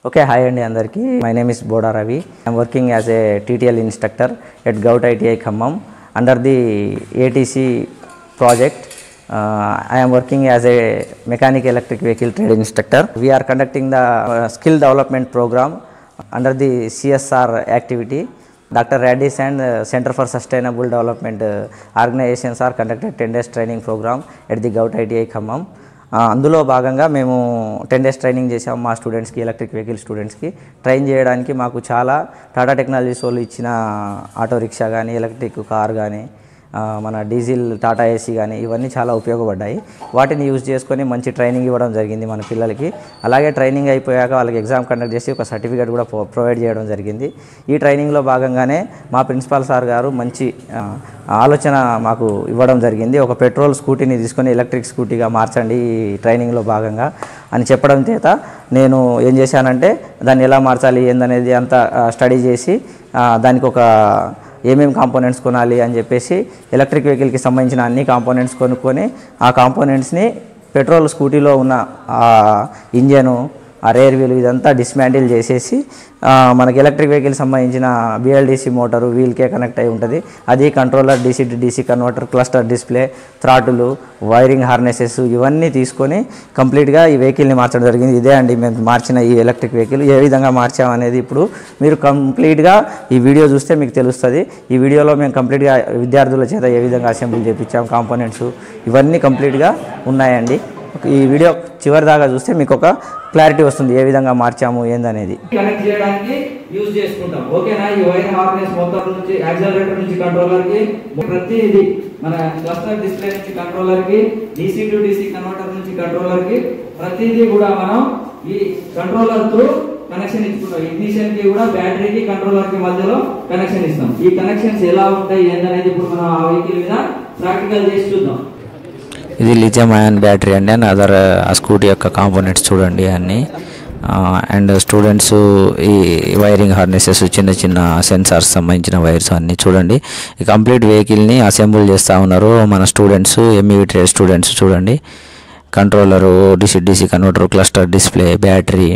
Okay, hi and andarki. My name is Boda Ravi. I am working as a TTL instructor at Gout ITI Khammam under the ATC project. I am working as a mechanic electric vehicle trade instructor. We are conducting the skill development program under the CSR activity. Dr. Reddy's and Center for Sustainable Development organizations are conducted 10 days training program at the Gout ITI Khammam. అందులో భాగంగా మేము 10 days training చేసాం మా స్టూడెంట్స్కి, electric vehicle స్టూడెంట్స్కి train చేయడానికి. మాకు చాలా టాటా టెక్నాలజీస్ వాళ్ళు ఇచ్చిన ఆటో రిక్షా కానీ, ఎలక్ట్రిక్ కార్ కానీ, మన డీజిల్ టాటా ఏసీ కానీ ఇవన్నీ చాలా ఉపయోగపడ్డాయి. వాటిని యూజ్ చేసుకొని మంచి ట్రైనింగ్ ఇవ్వడం జరిగింది మన పిల్లలకి. అలాగే ట్రైనింగ్ అయిపోయాక వాళ్ళకి ఎగ్జామ్ కండక్ట్ చేసి ఒక సర్టిఫికేట్ కూడా ప్రొవైడ్ చేయడం జరిగింది. ఈ ట్రైనింగ్లో భాగంగానే మా ప్రిన్సిపాల్ సార్ గారు మంచి ఆలోచన మాకు ఇవ్వడం జరిగింది. ఒక పెట్రోల్ స్కూటీని తీసుకొని ఎలక్ట్రిక్ స్కూటీగా మార్చండి ఈ ట్రైనింగ్లో భాగంగా అని చెప్పడం చేత నేను ఏం చేశానంటే దాన్ని ఎలా మార్చాలి ఏందనేది అంతా స్టడీ చేసి దానికి ఒక ఏమేమి కాంపోనెంట్స్ కొనాలి అని చెప్పేసి ఎలక్ట్రిక్ వెహికల్కి సంబంధించిన అన్ని కాంపోనెంట్స్ కొనుక్కొని ఆ కాంపోనెంట్స్ని పెట్రోల్ స్కూటీలో ఉన్న ఇంజను, ఆ రేర్ వీల్ ఇదంతా డిస్మాంటిల్ చేసేసి మనకి ఎలక్ట్రిక్ వెహికల్ సంబంధించిన BLDC మోటారు వీల్కే కనెక్ట్ అయి ఉంటుంది. అది controller, DC to DC converter, cluster display, థ్రాటులు, వైరింగ్ హార్నెసెస్ ఇవన్నీ తీసుకొని కంప్లీట్గా ఈ వెహికల్ని మార్చడం జరిగింది. ఇదే అండి మేము మార్చిన ఈ ఎలక్ట్రిక్ వెహికల్. ఏ విధంగా మార్చామనేది ఇప్పుడు మీరు కంప్లీట్గా ఈ వీడియో చూస్తే మీకు తెలుస్తుంది. ఈ వీడియోలో మేము కంప్లీట్గా విద్యార్థుల చేత ఏ విధంగా అసెంబ్లీ చేయించాం, కాంపోనెంట్స్ ఇవన్నీ కంప్లీట్గా ఉన్నాయండి. ఈ వీడియో చివరి దాకా చూస్తే మీకు ఒక క్లారిటీ వస్తుంది ఏ విధంగా మార్చాము ఏందనేది. కనెక్ట్ చేయడానికి యూజ్ చేసుకుంటాం. ఓకేనా? ఈ వైర్ హార్నెస్ మొత్తం నుంచి యాక్సిలరేటర్ నుంచి కంట్రోలర్ కి ప్రతిదీ మన క్లస్టర్ డిస్ప్లే నుంచి కంట్రోలర్ కి, DC to DC కన్వర్టర్ నుంచి కంట్రోలర్ కి ప్రతిదీ కూడా మనం ఈ కంట్రోలర్ తో కనెక్షన్ ఇచ్చుకుంటాం. ఇగ్నిషన్ కి కూడా బ్యాటరీకి కంట్రోలర్ కి మధ్యలో కనెక్షన్ ఇస్తాం. ఈ కనెక్షన్స్ ఎలా ఉంటాయి ఏందనేది ఇప్పుడు మనం ఆ వెహికల్ మీద ప్రాక్టికల్ చేసి చూద్దాం. ఇది లిథియం అయాన్ బ్యాటరీ అండి. అండ్ అదర్ ఆ స్కూటీ యొక్క కాంపోనెంట్స్ చూడండి అన్నీ. అండ్ స్టూడెంట్స్ ఈ వైరింగ్ హార్నెసెస్, చిన్న చిన్న సెన్సార్స్ సంబంధించిన వైర్స్ అన్నీ చూడండి. ఈ కంప్లీట్ వెహికల్ని అసెంబుల్ చేస్తూ ఉన్నారు మన స్టూడెంట్స్, MEV ట్రేడ్ స్టూడెంట్స్. చూడండి, controller, DC converter, cluster display, battery,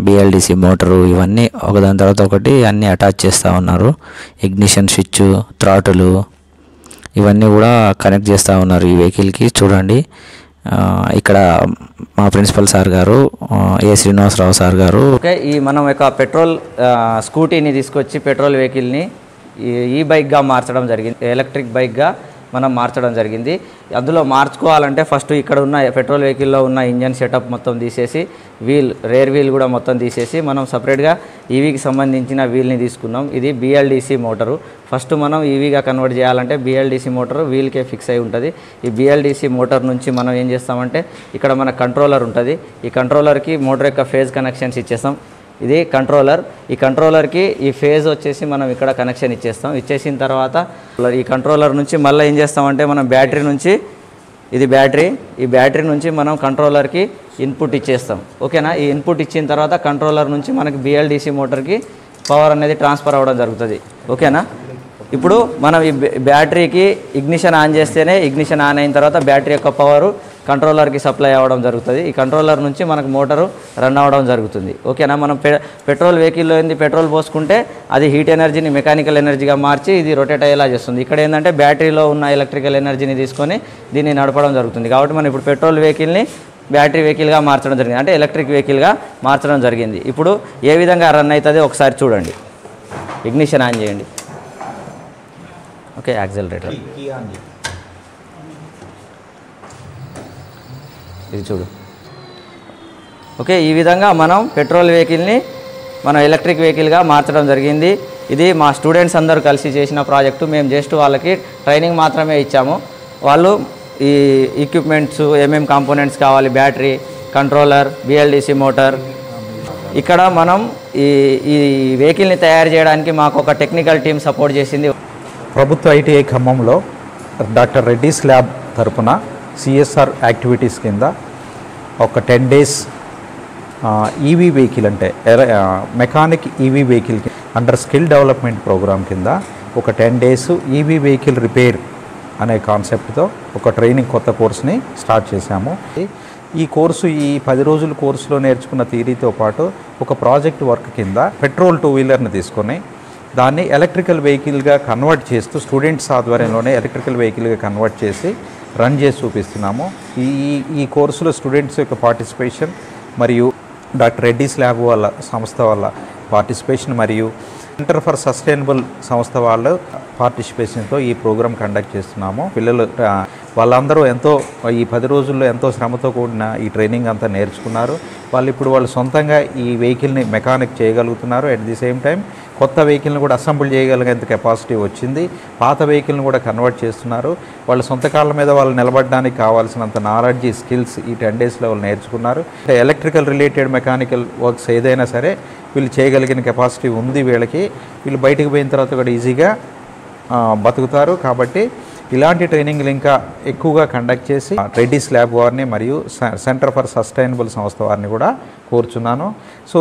BLDC motor ఇవన్నీ ఒకదాని తర్వాత ఒకటి అన్నీ అటాచ్ చేస్తూ ఉన్నారు. ఇగ్నిషన్ స్విచ్, థ్రాటులు ఇవన్నీ కూడా కనెక్ట్ చేస్తూ ఉన్నారు ఈ వెహికల్కి. చూడండి, ఇక్కడ మా ప్రిన్సిపల్ సార్ గారు A. శ్రీనివాసరావు సార్ గారు. ఓకే, ఈ మనం ఒక పెట్రోల్ స్కూటీని తీసుకొచ్చి పెట్రోల్ వెహికల్ని ఈ బైక్గా మార్చడం జరిగింది, ఎలక్ట్రిక్ బైక్గా మనం మార్చడం జరిగింది. అందులో మార్చుకోవాలంటే ఫస్ట్ ఇక్కడ ఉన్న పెట్రోల్ వెహికల్లో ఉన్న ఇంజన్ సెటప్ మొత్తం తీసేసి రేర్ వీల్ కూడా మొత్తం తీసేసి మనం సపరేట్గా ఈవీకి సంబంధించిన వీల్ని తీసుకున్నాం. ఇది BLDC మోటరు. ఫస్ట్ మనం ఈవీగా కన్వర్ట్ చేయాలంటే BLDC మోటారు వీల్కే ఫిక్స్ అయి ఉంటుంది. ఈ BLDC మోటార్ నుంచి మనం ఏం చేస్తామంటే ఇక్కడ మన కంట్రోలర్ ఉంటుంది. ఈ కంట్రోలర్కి మోటార్ యొక్క ఫేజ్ కనెక్షన్స్ ఇచ్చేస్తాం. ఇది కంట్రోలర్. ఈ కంట్రోలర్కి ఈ ఫేజ్ వచ్చేసి మనం ఇక్కడ కనెక్షన్ ఇచ్చేస్తాం. ఇచ్చేసిన తర్వాత ఈ కంట్రోలర్ నుంచి మళ్ళీ ఏం చేస్తామంటే మనం బ్యాటరీ నుంచి, ఇది బ్యాటరీ, ఈ బ్యాటరీ నుంచి మనం కంట్రోలర్కి ఇన్పుట్ ఇచ్చేస్తాం. ఓకేనా? ఈ ఇన్పుట్ ఇచ్చిన తర్వాత కంట్రోలర్ నుంచి మనకి BLDC మోటార్కి పవర్ అనేది ట్రాన్స్ఫర్ అవ్వడం జరుగుతుంది. ఓకేనా? ఇప్పుడు మనం ఈ బ్యాటరీకి ఇగ్నిషన్ ఆన్ చేస్తేనే ఇగ్నిషన్ ఆన్ అయిన తర్వాత బ్యాటరీ యొక్క పవరు కంట్రోలర్కి సప్లై అవ్వడం జరుగుతుంది. ఈ కంట్రోలర్ నుంచి మనకు మోటారు రన్ అవ్వడం జరుగుతుంది. ఓకేనా? మనం పెట్రోల్ వెహికల్లో ఏంది పెట్రోల్ పోసుకుంటే అది హీట్ ఎనర్జీని మెకానికల్ ఎనర్జీగా మార్చి ఇది రొటేట్ అయ్యేలా చేస్తుంది. ఇక్కడ ఏంటంటే బ్యాటరీలో ఉన్న ఎలక్ట్రికల్ ఎనర్జీని తీసుకొని దీన్ని నడపడం జరుగుతుంది. కాబట్టి మనం ఇప్పుడు పెట్రోల్ వెహికల్ని బ్యాటరీ వెహికల్గా మార్చడం జరిగింది, అంటే ఎలక్ట్రిక్ వెహికల్గా మార్చడం జరిగింది. ఇప్పుడు ఏ విధంగా రన్ అవుతుందో ఒకసారి చూడండి. ఇగ్నిషన్ ఆన్ చేయండి. ఓకే, యాక్సిలరేటర్ ఇది చూడు. ఓకే, ఈ విధంగా మనం పెట్రోల్ వెహికల్ని మనం ఎలక్ట్రిక్ వెహికల్గా మార్చడం జరిగింది. ఇది మా స్టూడెంట్స్ అందరూ కలిసి చేసిన ప్రాజెక్టు. మేము జస్ట్ వాళ్ళకి ట్రైనింగ్ మాత్రమే ఇచ్చాము. వాళ్ళు ఈ ఎక్విప్మెంట్స్ ఏమేమి కాంపోనెంట్స్ కావాలి, బ్యాటరీ, కంట్రోలర్, BLDC మోటార్, ఇక్కడ మనం ఈ వెహికల్ని తయారు చేయడానికి మాకు ఒక టెక్నికల్ టీం సపోర్ట్ చేసింది. ప్రభుత్వ ITI ఖమ్మంలో డాక్టర్ రెడ్డీస్ ల్యాబ్ తరపున CSR యాక్టివిటీస్ కింద ఒక 10 days EV వెహికల్ అంటే mechanic EV vehicle under skill development program కింద ఒక 10 days EV వెహికల్ రిపేర్ అనే కాన్సెప్ట్తో ఒక ట్రైనింగ్ కొత్త కోర్స్ని స్టార్ట్ చేశాము. ఈ కోర్సు ఈ 10 రోజుల కోర్సులో నేర్చుకున్న థియరీతో పాటు ఒక ప్రాజెక్ట్ వర్క్ కింద పెట్రోల్ 2-వీలర్ని తీసుకొని దాన్ని ఎలక్ట్రికల్ వెహికల్గా కన్వర్ట్ చేస్తూ స్టూడెంట్స్ ఆధ్వర్యంలోనే ఎలక్ట్రికల్ వెహికల్గా కన్వర్ట్ చేసి రన్ చేసి చూపిస్తున్నాము. ఈ కోర్సులో స్టూడెంట్స్ యొక్క పార్టిసిపేషన్ మరియు డాక్టర్ రెడ్డీస్ ల్యాబ్ వాళ్ళ సంస్థ వాళ్ళ పార్టిసిపేషన్ మరియు సెంటర్ ఫర్ సస్టైనబుల్ సంస్థ వాళ్ళ పార్టిసిపేషన్తో ఈ ప్రోగ్రామ్ కండక్ట్ చేస్తున్నాము. పిల్లలు వాళ్ళందరూ ఎంతో ఈ 10 రోజుల్లో ఎంతో శ్రమతో కూడిన ఈ ట్రైనింగ్ అంతా నేర్చుకున్నారు. వాళ్ళు సొంతంగా ఈ వెహికల్ని మెకానిక్ చేయగలుగుతున్నారు. అట్ ది సేమ్ టైం కొత్త వెహికల్ని కూడా అసెంబుల్ చేయగలిగేంత కెపాసిటీ వచ్చింది. పాత వెహికల్ని కూడా కన్వర్ట్ చేస్తున్నారు. వాళ్ళ సొంత కాళ్ళ మీద వాళ్ళు నిలబడడానికి కావాల్సినంత నాలెడ్జ్, స్కిల్స్ ఈ 10 డేస్లో వాళ్ళు నేర్చుకున్నారు. ఎలక్ట్రికల్ రిలేటెడ్ మెకానికల్ వర్క్స్ ఏదైనా సరే వీళ్ళు చేయగలిగిన కెపాసిటీ ఉంది. వీళ్ళు బయటకు పోయిన తర్వాత కూడా ఈజీగా బతుకుతారు. కాబట్టి ఇలాంటి ట్రైనింగ్లు ఇంకా ఎక్కువగా కండక్ట్ చేసి రెడ్డీస్ ల్యాబ్ వారిని మరియు సెంటర్ ఫర్ సస్టైనబుల్ సంస్థ వారిని కూడా కోరుచున్నాను. సో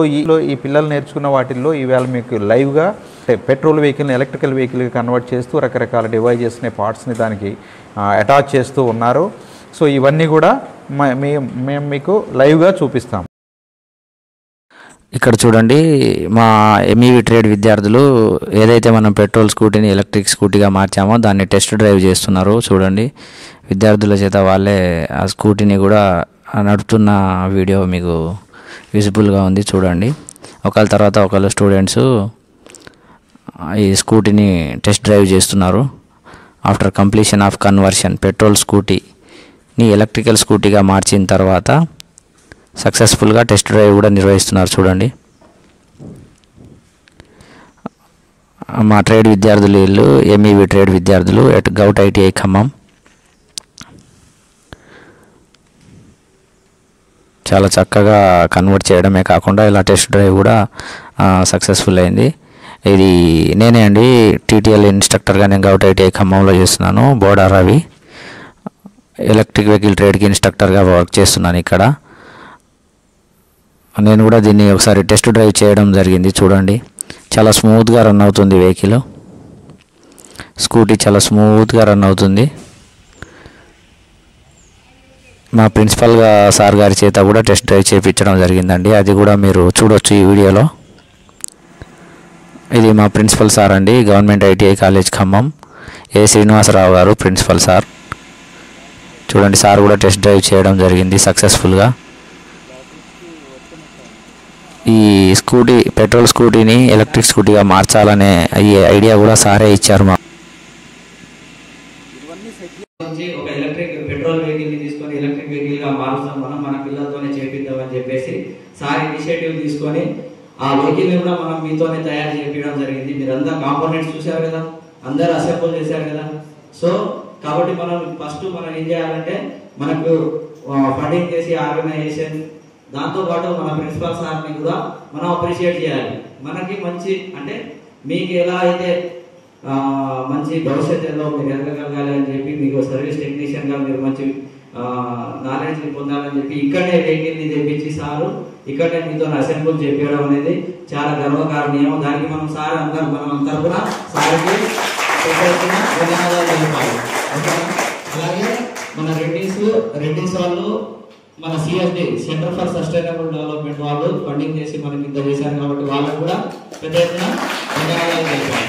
ఈ పిల్లలు నేర్చుకున్న వాటిల్లో ఈవేళ మీకు లైవ్గా పెట్రోల్ వెహికల్ని ఎలక్ట్రికల్ వెహికల్గా కన్వర్ట్ చేస్తూ రకరకాల డివైజెస్ని, పార్ట్స్ని దానికి అటాచ్ చేస్తూ ఉన్నారు. సో ఇవన్నీ కూడా మేము మీకు లైవ్గా చూపిస్తాం. ఇక్కడ చూడండి, మా ఎంఈవి ట్రేడ్ విద్యార్థులు ఏదైతే మనం పెట్రోల్ స్కూటీని ఎలక్ట్రిక్ స్కూటీగా మార్చామో దాన్ని టెస్ట్ డ్రైవ్ చేస్తున్నారు. చూడండి, విద్యార్థుల చేత వాళ్ళే ఆ స్కూటీని కూడా నడుపుతున్న వీడియో మీకు విజిబుల్గా ఉంది. చూడండి, ఒకళ్ళ తర్వాత ఒకళ్ళు స్టూడెంట్స్ ఈ స్కూటీని టెస్ట్ డ్రైవ్ చేస్తున్నారు. After completion of conversion petrol స్కూటీని ఎలక్ట్రికల్ స్కూటీగా మార్చిన తర్వాత సక్సెస్ఫుల్గా టెస్ట్ డ్రైవ్ కూడా నిర్వహిస్తున్నారు. చూడండి, మా ట్రేడ్ విద్యార్థులు వీళ్ళు ఎంఈవి ట్రేడ్ విద్యార్థులు ఎట్ గౌట్ ఐటీఐ ఖమ్మం. చాలా చక్కగా కన్వర్ట్ చేయడమే కాకుండా ఇలా టెస్ట్ డ్రైవ్ కూడా సక్సెస్ఫుల్ అయింది. ఇది నేనే అండి, టీటీఎల్ ఇన్స్ట్రక్టర్గా నేను గౌట్ ఐటీఐ ఖమ్మంలో చేస్తున్నాను. బోడా రవి, ఎలక్ట్రిక్ వెహికల్ ట్రేడ్కి ఇన్స్ట్రక్టర్గా వర్క్ చేస్తున్నాను ఇక్కడ. నేను కూడా దీన్ని ఒకసారి టెస్ట్ డ్రైవ్ చేయడం జరిగింది. చూడండి, చాలా స్మూత్గా రన్ అవుతుంది వెహికల్, స్కూటీ చాలా స్మూత్గా రన్ అవుతుంది. మా ప్రిన్సిపల్గా సార్ గారి చేత కూడా టెస్ట్ డ్రైవ్ చేయించడం జరిగిందండి. అది కూడా మీరు చూడొచ్చు ఈ వీడియోలో. ఇది మా ప్రిన్సిపల్ సార్ అండి, గవర్నమెంట్ ఐటీఐ కాలేజ్ ఖమ్మం, ఏ శ్రీనివాసరావు గారు ప్రిన్సిపల్ సార్. చూడండి, సార్ కూడా టెస్ట్ డ్రైవ్ చేయడం జరిగింది సక్సెస్ఫుల్గా. ఈ స్కూటీ పెట్రోల్ స్కూటీని ఎలక్ట్రిక్ స్కూటీగా మార్చాలనే ఈ ఐడియా కూడా సారే ఇచ్చారు. మా ఒక ఎలక్ట్రిక్ పెట్రోల్ వెహికల్ ని తీసుకొని ఎలక్ట్రిక్ వెహికల్ గా మారుస్తాం, మన పిల్లలతోనే చేపిద్దాం అని చెప్పేసి సార్ ఇనిషియేటివ్ తీసుకొని ఆ వెహికల్ ని కూడా మనం మీతోనే తయారు చేయించడం జరిగింది. మీరందరూ కాంపోనెంట్స్ చూశారు కదా, అందరూ అసెంబుల్ చేశారు కదా. సో కాబట్టి మనం ఫస్ట్ ఏం చేయాలంటే మనకు ఫండింగ్ చేసి ఆర్గనైజేషన్, దాంతోపాటు మన ప్రిన్సిపల్ సార్ని కూడా మనం అప్రిషియేట్ చేయాలి. మనకి మంచి అంటే మీకు ఎలా అయితే మంచి భవిష్యత్తులో మీరు ఎదగగలగాలి అని చెప్పి మీకు సర్వీస్ టెక్నీషియన్గా మీరు మంచి నాలెడ్జ్ని పొందాలని చెప్పి ఇక్కడనే వెహికల్ని తెప్పించి సారు ఇక్కడనే మీతో అసెంబుల్ చేపించడం అనేది చాలా గర్వకారణీయం. దానికి మనం సార్ మనం తరఫున సార్కి ధన్యవాదాలు తెలిపాలి. అలాగే మన రెడ్డిస్ వాళ్ళు మన CSD centre for sustainable development వాళ్ళు ఫండింగ్ చేసి మనకి ఇంత చేశారు కాబట్టి వాళ్ళకు కూడా పెద్ద ఎత్తున ధన్యవాదాలు తెలిపాలి.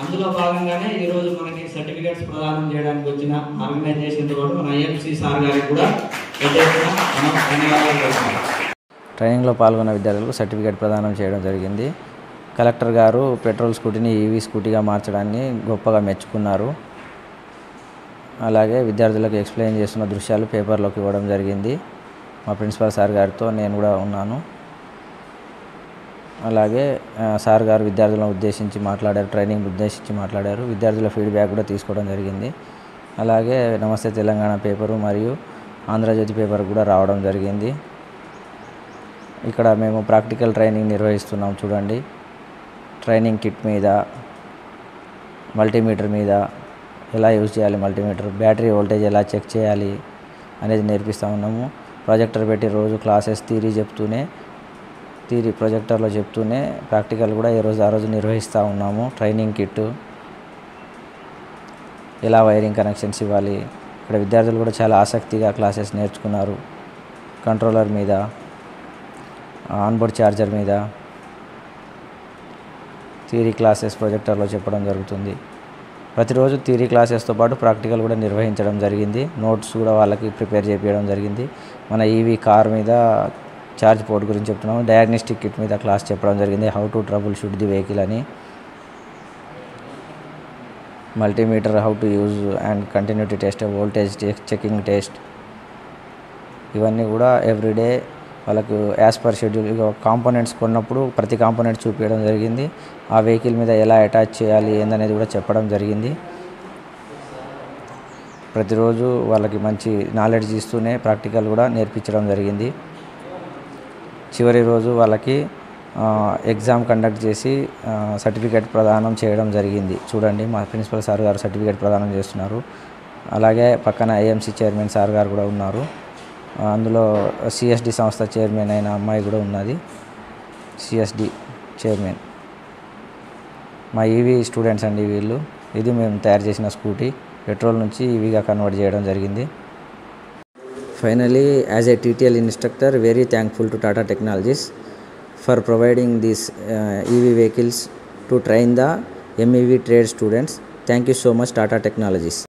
అందులో భాగంగానే ఈరోజు మనకి సర్టిఫికేట్స్ ప్రదానం చేయడానికి వచ్చిన ఆర్గనైజేషన్ కూడా మన ఐఎంసీ సార్ గారికి కూడా పెద్ద ఎత్తున మనం ధన్యవాదాలు తెలిపాలి. ట్రైనింగ్లో పాల్గొన్న విద్యార్థులకు సర్టిఫికేట్ ప్రదానం చేయడం జరిగింది. కలెక్టర్ గారు పెట్రోల్ స్కూటీని ఈవీ స్కూటీగా మార్చడాన్ని గొప్పగా మెచ్చుకున్నారు. అలాగే విద్యార్థులకు ఎక్స్ప్లెయిన్ చేస్తున్న దృశ్యాలు పేపర్లోకి ఇవ్వడం జరిగింది. మా ప్రిన్సిపల్ సార్ గారితో నేను కూడా ఉన్నాను. అలాగే సార్ గారు విద్యార్థులను ఉద్దేశించి మాట్లాడారు, ట్రైనింగ్ ఉద్దేశించి మాట్లాడారు. విద్యార్థుల ఫీడ్బ్యాక్ కూడా తీసుకోవడం జరిగింది. అలాగే నమస్తే తెలంగాణ పేపరు మరియు ఆంధ్రజ్యోతి పేపర్ కూడా రావడం జరిగింది. ఇక్కడ మేము ప్రాక్టికల్ ట్రైనింగ్ నిర్వహిస్తున్నాం. చూడండి, ట్రైనింగ్ కిట్ మీద, మల్టీమీటర్ మీద ఎలా యూజ్ చేయాలి, మల్టీమీటర్ బ్యాటరీ వోల్టేజ్ ఎలా చెక్ చేయాలి అనేది నేర్పిస్తూ ఉన్నాము. ప్రొజెక్టర్ పెట్టి రోజు క్లాసెస్ థియరీ ప్రొజెక్టర్లో చెప్తూనే ప్రాక్టికల్ కూడా ఆ రోజు నిర్వహిస్తూ ఉన్నాము. ట్రైనింగ్ కిట్, ఎలా వైరింగ్ కనెక్షన్స్ ఇవ్వాలి, ఇక్కడ విద్యార్థులు కూడా చాలా ఆసక్తిగా క్లాసెస్ నేర్చుకున్నారు. కంట్రోలర్ మీద, ఆన్బోర్డ్ ఛార్జర్ మీద థియరీ క్లాసెస్ ప్రొజెక్టర్లో చెప్పడం జరుగుతుంది. ప్రతిరోజు థియరీ క్లాసెస్తో పాటు ప్రాక్టికల్ కూడా నిర్వహించడం జరిగింది. నోట్స్ కూడా వాళ్ళకి ప్రిపేర్ చేయించడం జరిగింది. మన ఈవీ కార్ మీద ఛార్జ్ పోర్ట్ గురించి చెప్తున్నాము. డయాగ్నోస్టిక్ కిట్ మీద క్లాస్ చెప్పడం జరిగింది. How to troubleshoot the vehicle అని, multimeter how to use and continuity test, voltage checking test, ఇవన్నీ కూడా ఎవ్రీడే వాళ్ళకు యాజ్ పర్ షెడ్యూల్. ఇక కాంపోనెంట్స్ కొన్నప్పుడు ప్రతి కాంపోనెంట్ చూపించడం జరిగింది. ఆ వెహికల్ మీద ఎలా అటాచ్ చేయాలి ఏందనేది కూడా చెప్పడం జరిగింది. ప్రతిరోజు వాళ్ళకి మంచి నాలెడ్జ్ ఇస్తూనే ప్రాక్టికల్ కూడా నేర్పించడం జరిగింది. చివరి రోజు వాళ్ళకి ఎగ్జామ్ కండక్ట్ చేసి సర్టిఫికేట్ ప్రదానం చేయడం జరిగింది. చూడండి, మా ప్రిన్సిపల్ సార్ గారు సర్టిఫికేట్ ప్రదానం చేస్తున్నారు. అలాగే పక్కన ఏఎంసీ చైర్మన్ సార్ గారు కూడా ఉన్నారు. అందులో సిఎస్డి సంస్థ చైర్మన్ అయిన అమ్మాయి కూడా ఉన్నది, సిఎస్డి చైర్మన్. మా ఈవీ స్టూడెంట్స్ అండి వీళ్ళు. ఇది మేము తయారు చేసిన స్కూటీ పెట్రోల్ నుంచి ఈవీగా కన్వర్ట్ చేయడం జరిగింది. Finally, as a TTL instructor, very thankful to Tata technologies for providing these EV vehicles to train the MEV trade students. Thank you so much, Tata Technologies.